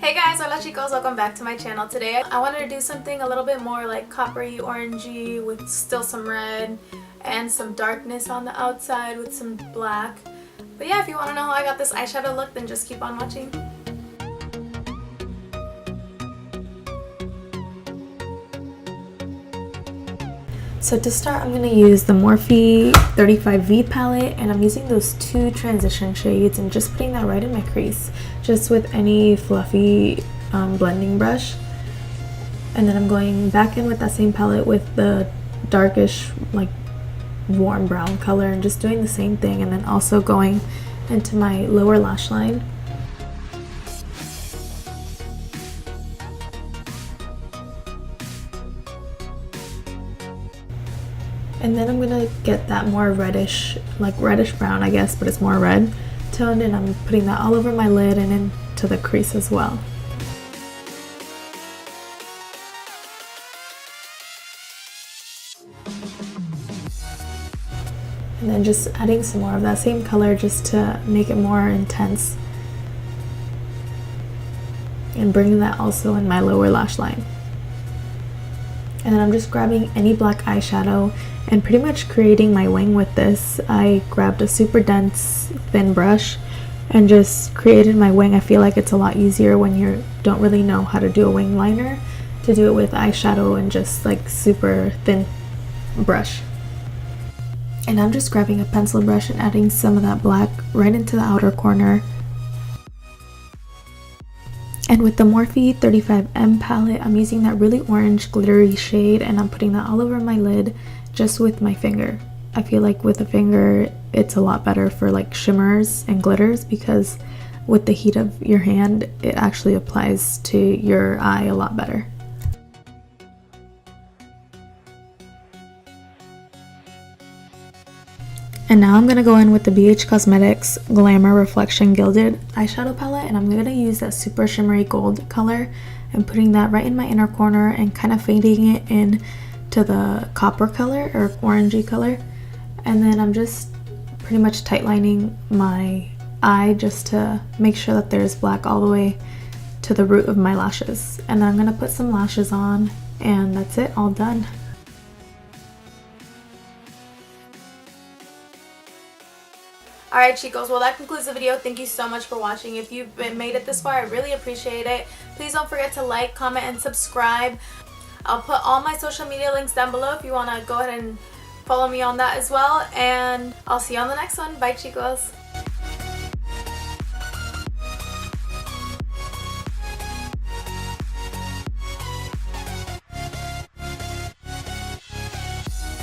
Hey guys, hola chicos, welcome back to my channel. Today I wanted to do something a little bit more like coppery orangey with still some red and some darkness on the outside with some black. But yeah, if you want to know how I got this eyeshadow look, then just keep on watching. So to start, I'm going to use the Morphe 35V palette, and I'm using those two transition shades and just putting that right in my crease, just with any fluffy blending brush. And then I'm going back in with that same palette with the darkish, like warm brown color, and just doing the same thing, and then also going into my lower lash line. And then I'm gonna get that more reddish, like reddish brown I guess, but it's more red toned, and I'm putting that all over my lid and into the crease as well. And then just adding some more of that same color just to make it more intense. And bringing that also in my lower lash line. And then I'm just grabbing any black eyeshadow and pretty much creating my wing with this. I grabbed a super dense thin brush and just created my wing. I feel like it's a lot easier when you don't really know how to do a wing liner to do it with eyeshadow and just like super thin brush. And I'm just grabbing a pencil brush and adding some of that black right into the outer corner. And with the Morphe 35M palette, I'm using that really orange glittery shade, and I'm putting that all over my lid just with my finger. I feel like with a finger it's a lot better for like shimmers and glitters, because with the heat of your hand it actually applies to your eye a lot better. And now I'm going to go in with the BH Cosmetics Glamour Reflection Gilded eyeshadow palette, and I'm going to use that super shimmery gold color and putting that right in my inner corner and kind of fading it in to the copper color or orangey color. And then I'm just pretty much tightlining my eye just to make sure that there's black all the way to the root of my lashes. And then I'm going to put some lashes on, and that's it, all done. Alright chicos, well that concludes the video. Thank you so much for watching. If you've made it this far, I really appreciate it. Please don't forget to like, comment, and subscribe. I'll put all my social media links down below if you want to go ahead and follow me on that as well. And I'll see you on the next one. Bye chicos.